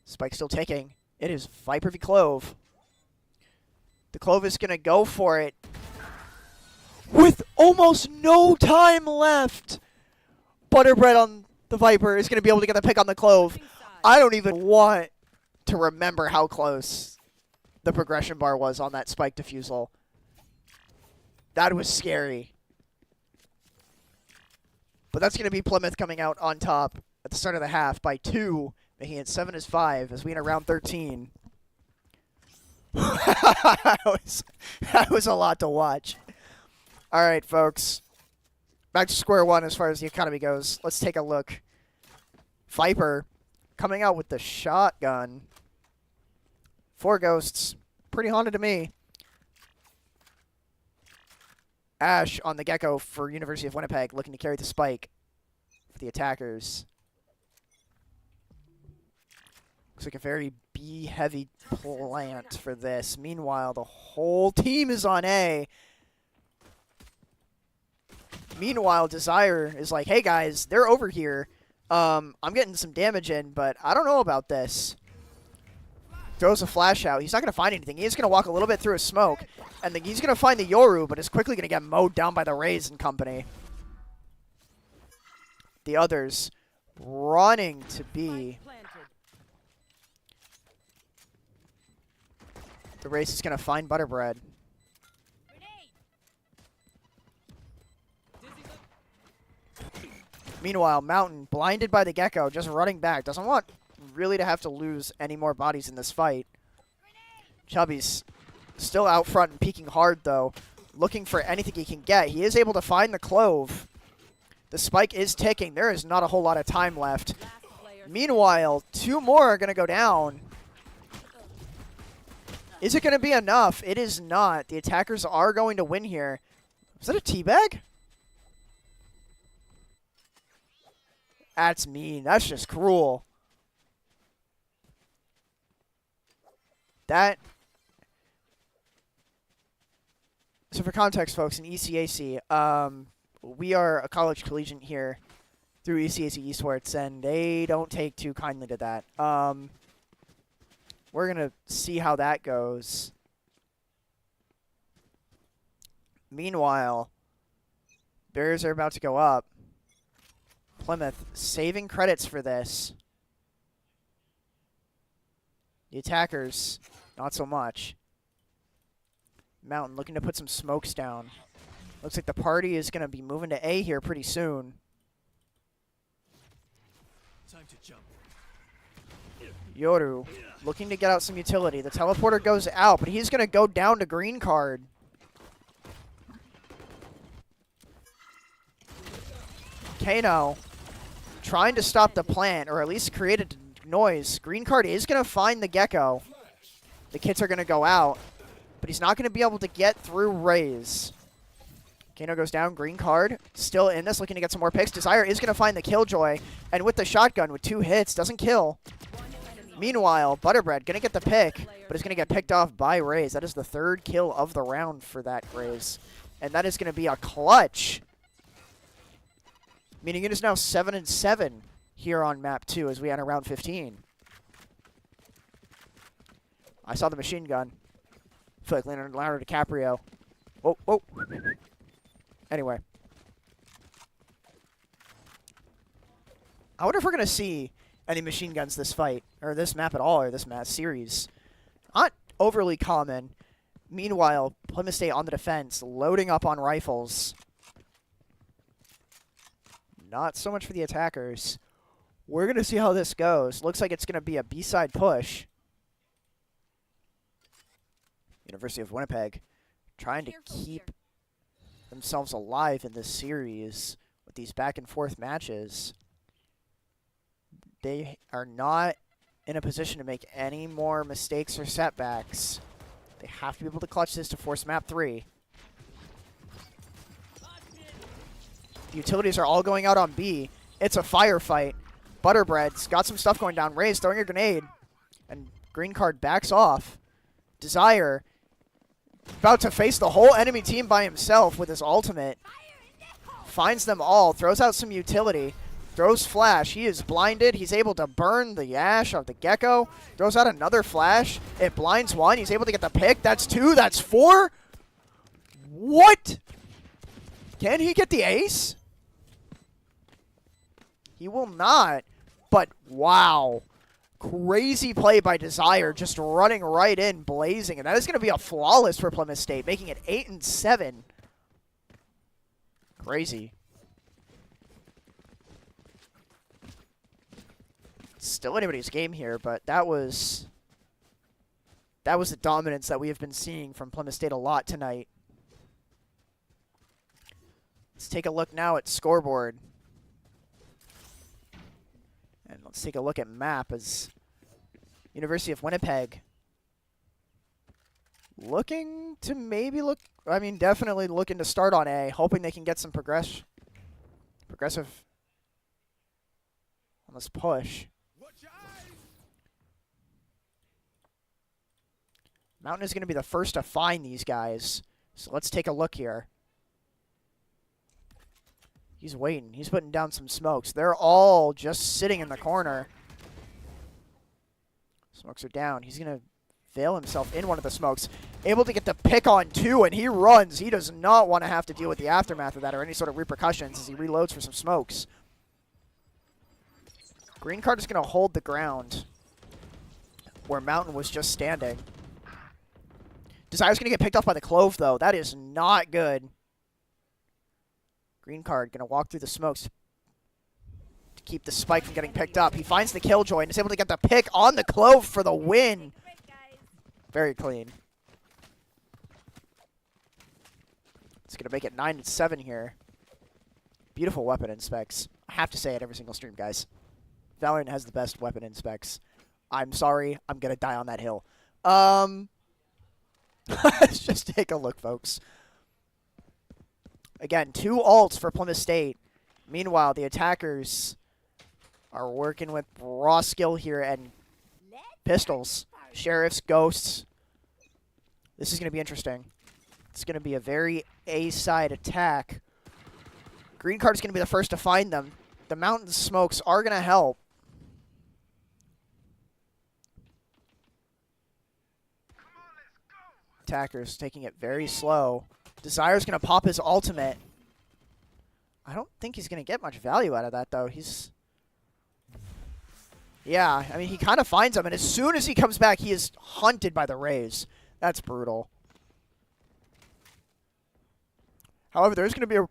Spike still taking. It is Viper v Clove. The Clove is going to go for it. With almost no time left. Butterbread on the Viper is going to be able to get the pick on the Clove. I don't even want to remember how close the progression bar was on that spike defusal. That was scary. But that's going to be Plymouth coming out on top at the start of the half by 2, making it 7-5 as we enter round 13. that was a lot to watch. All right, folks. Back to square one as far as the economy goes. Let's take a look. Viper coming out with the shotgun. 4 ghosts. Pretty haunted to me. Ash on the Gecko for University of Winnipeg, looking to carry the spike for the attackers. Looks like a very B-heavy plant for this. Meanwhile, the whole team is on A. Meanwhile, Desire is like, hey guys, they're over here. I'm getting some damage in, but I don't know about this. Throws a flash out. He's not going to find anything. He's going to walk a little bit through a smoke, and then he's going to find the Yoru, but is quickly going to get mowed down by the Rays and company. The others running to B. The Race is going to find Butterbread. Meanwhile, Mountain, blinded by the Gecko, just running back. Doesn't want really to have to lose any more bodies in this fight. Chubby's still out front and peeking hard, though. Looking for anything he can get. He is able to find the Clove. The spike is ticking. There is not a whole lot of time left. Meanwhile, 2 more are going to go down. Is it going to be enough? It is not. The attackers are going to win here. Was that a teabag? That's mean. That's just cruel. That. So for context, folks, in ECAC, we are a college collegiate here through ECAC Esports, and they don't take too kindly to that. We're going to see how that goes. Meanwhile, Bears are about to go up. Plymouth saving credits for this. The attackers, not so much. Mountain looking to put some smokes down. Looks like the party is going to be moving to A here pretty soon. Time to jump. Yoru looking to get out some utility. The teleporter goes out, but he's going to go down to green card. Kano trying to stop the plant, or at least create a noise. Green card is going to find the Gecko. The kits are going to go out, but he's not going to be able to get through Rays. Kano goes down, green card, still in this, looking to get some more picks. Desire is going to find the Killjoy, and with the shotgun, with 2 hits, doesn't kill. Meanwhile, Butterbread going to get the pick, but is going to get picked off by Rays. That is the 3rd kill of the round for that Rays, and that is going to be a clutch. Meaning it is now 7-7 here on map 2 as we enter round 15. I saw the machine gun. I feel like Leonardo DiCaprio. Oh, oh. Anyway. I wonder if we're going to see any machine guns this fight, or this map at all, or this map series. Not overly common. Meanwhile, Plymouth State on the defense, loading up on rifles. Not so much for the attackers. We're going to see how this goes. Looks like it's going to be a B-side push. University of Winnipeg trying to keep themselves alive in this series with these back-and-forth matches. They are not in a position to make any more mistakes or setbacks. They have to be able to clutch this to force map 3. The utilities are all going out on B. It's a firefight. Butterbread's got some stuff going down. Ray's throwing a grenade. And green card backs off. Desire about to face the whole enemy team by himself with his ultimate. Finds them all. Throws out some utility. Throws flash. He is blinded. He's able to burn the Ash of the Gecko. Throws out another flash. It blinds 1. He's able to get the pick. That's 2. That's 4. What? Can he get the ace? He will not. But wow. Crazy play by Desire, just running right in, blazing. And that is going to be a flawless for Plymouth State, making it 8-7. Crazy. Still anybody's game here, but that was That was the dominance that we have been seeing from Plymouth State a lot tonight. Let's take a look now at scoreboard. And let's take a look at map as University of Winnipeg looking to definitely looking to start on A, hoping they can get some progressive on this push. Mountain is going to be the first to find these guys. So let's take a look here. He's waiting. He's putting down some smokes. They're all just sitting in the corner. Smokes are down. He's going to veil himself in one of the smokes. Able to get the pick on 2, and he runs. He does not want to have to deal with the aftermath of that or any sort of repercussions as he reloads for some smokes. Green card is going to hold the ground where Mountain was just standing. Desire's going to get picked off by the Clove, though. That is not good. Green card going to walk through the smokes to keep the spike from getting picked up. He finds the Killjoy and is able to get the pick on the Clove for the win. Very clean. It's going to make it 9-7 here. Beautiful weapon inspects. I have to say it every single stream, guys. Valorant has the best weapon inspects. I'm sorry. I'm going to die on that hill. Let's just take a look, folks. Again, 2 ults for Plymouth State. Meanwhile, the attackers are working with raw skill here and pistols. Sheriffs, ghosts. This is going to be interesting. It's going to be a very A-side attack. Green card is going to be the first to find them. The mountain smokes are going to help. Attackers taking it very slow. Desire's going to pop his ultimate. I don't think he's going to get much value out of that, though. Yeah, I mean, he kind of finds him, and as soon as he comes back, he is hunted by the Rays. That's brutal. However, there's going to be a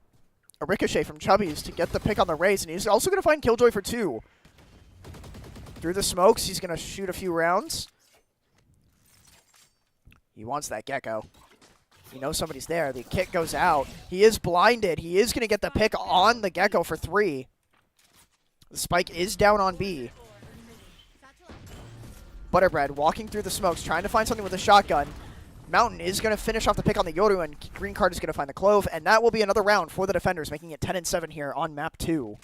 ricochet from Chubbies to get the pick on the Rays, and he's also going to find Killjoy for 2. Through the smokes, he's going to shoot a few rounds. He wants that Gecko. He knows somebody's there. The kick goes out. He is blinded. He is going to get the pick on the Gecko for 3. The spike is down on B. Butterbread walking through the smokes, trying to find something with a shotgun. Mountain is going to finish off the pick on the Yoru, and Green card is going to find the Clove, and that will be another round for the defenders, making it 10-7 here on map 2.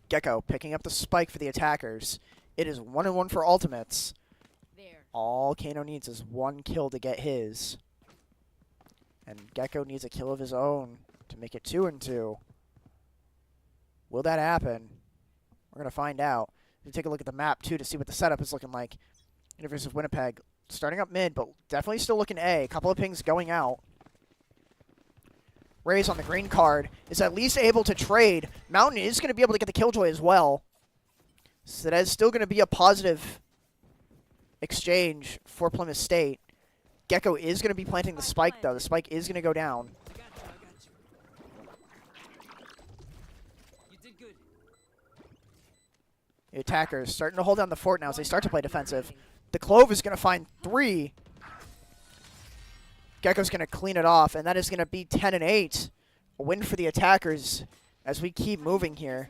Gecko picking up the spike for the attackers. It is 1-1 for ultimates. All Kano needs is 1 kill to get his. And Gecko needs a kill of his own to make it 2-2. Will that happen? We're going to find out. We'll take a look at the map, too, to see what the setup is looking like. University of Winnipeg starting up mid, but definitely still looking A. A couple of pings going out. Rays on the green card is at least able to trade. Mountain is going to be able to get the Killjoy as well. So that is still going to be a positive exchange for Plymouth State. Gecko is going to be planting the spike, though. The spike is going to go down. The attackers starting to hold down the fort now as they start to play defensive. The Clove is going to find 3. Gecko's going to clean it off, and that is going to be 10-8. A win for the attackers as we keep moving here.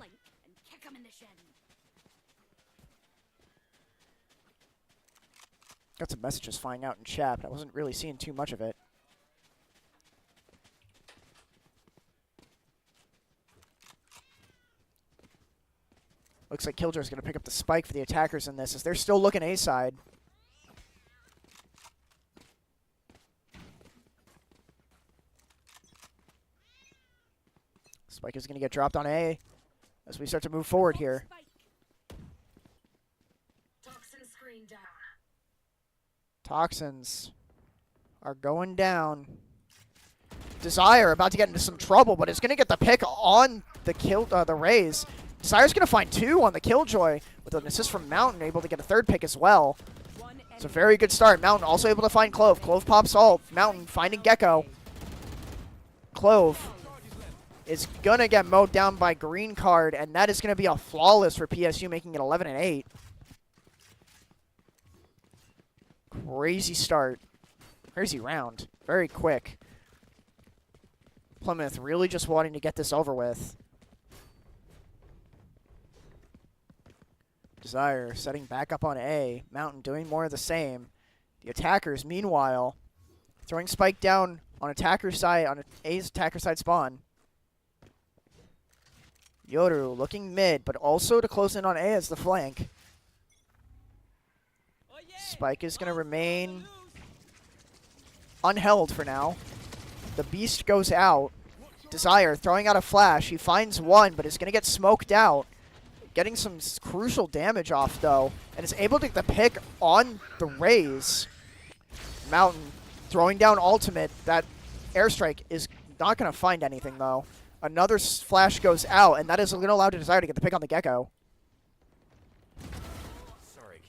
Got some messages flying out in chat, but I wasn't really seeing too much of it. Looks like Killjoy's going to pick up the spike for the attackers in this as they're still looking A-side. Spike is going to get dropped on A as we start to move forward here. Toxins are going down. Desire about to get into some trouble, but it's going to get the pick on the Rays. Desire's going to find 2 on the Killjoy with an assist from Mountain, able to get a 3rd pick as well. It's a very good start. Mountain also able to find Clove. Clove pops ult. Mountain finding Gecko. Clove is going to get mowed down by Green Card, and that is going to be a flawless for PSU, making it 11-8. Crazy start. Crazy round. Very quick. Plymouth really just wanting to get this over with. Desire setting back up on A. Mountain doing more of the same. The attackers, meanwhile, throwing Spike down on attacker side, on A's attacker side spawn. Yoru looking mid, but also to close in on A as the flank. Spike is going to remain unheld for now. The Beast goes out. Desire throwing out a flash. He finds one, but is going to get smoked out. Getting some crucial damage off, though, and is able to get the pick on the Raze. Mountain throwing down ultimate. That airstrike is not going to find anything, though. Another flash goes out, and that is going to allow Desire to get the pick on the Gecko.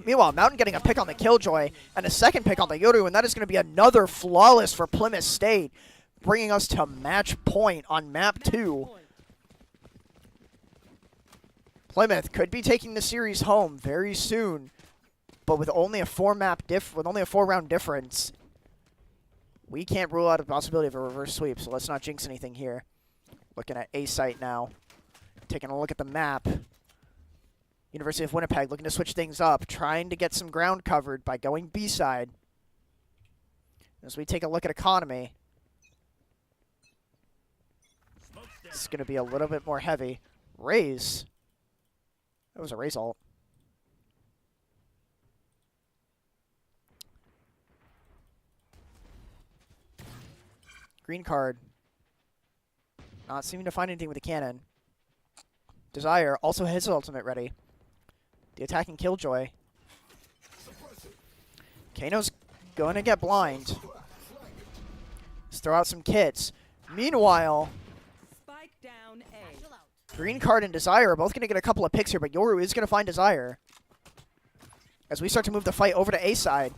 Meanwhile, Mountain getting a pick on the Killjoy, and a second pick on the Yoru, and that is going to be another flawless for Plymouth State, bringing us to match point on map 2. Plymouth could be taking the series home very soon, but with only a 4-round difference, we can't rule out a possibility of a reverse sweep. So let's not jinx anything here. Looking at A site now, taking a look at the map. University of Winnipeg looking to switch things up, trying to get some ground covered by going B side. As we take a look at economy, it's going to be a little bit more heavy. Raze. That was a Raze ult. Green Card. Not seeming to find anything with the cannon. Desire also has his ultimate ready. The attacking Killjoy. Kano's going to get blind. Let's throw out some kits. Meanwhile, Spike down A. Green Card and Desire are both going to get a couple of picks here, but Yoru is going to find Desire. As we start to move the fight over to A side.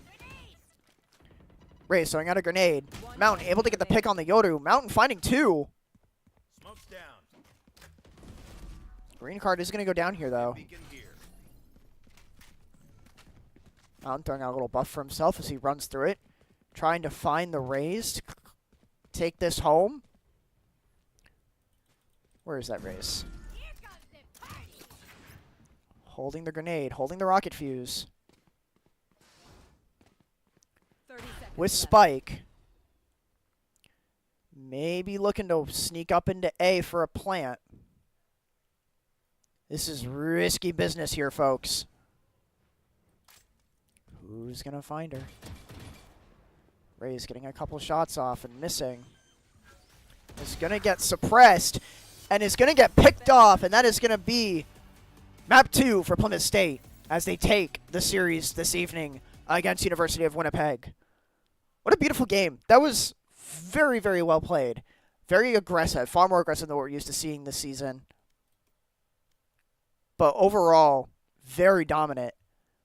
Raze throwing out a grenade. Mountain able to get the pick on the Yoru. Mountain finding 2. Smoke's down. Green Card is going to go down here, though. Mountain throwing out a little buff for himself as he runs through it. Trying to find the Raze to take this home. Where is that Raze? Holding the grenade, holding the rocket fuse. 30 seconds With left. Spike. Maybe looking to sneak up into A for a plant. This is risky business here, folks. Who's going to find her? Raze getting a couple shots off and missing. Is going to get suppressed and is going to get picked off, and that is going to be map 2 for Plymouth State as they take the series this evening against University of Winnipeg. What a beautiful game. That was very, very well played. Very aggressive, far more aggressive than what we're used to seeing this season. But overall, very dominant.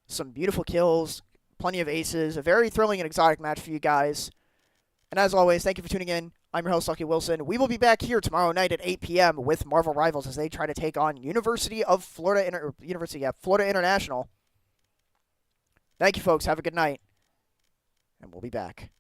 Some beautiful kills, plenty of aces, a very thrilling and exotic match for you guys. And as always, thank you for tuning in. I'm your host, Lucky Wilson. We will be back here tomorrow night at 8 p.m. with Marvel Rivals as they try to take on Florida International. Thank you, folks. Have a good night. And we'll be back.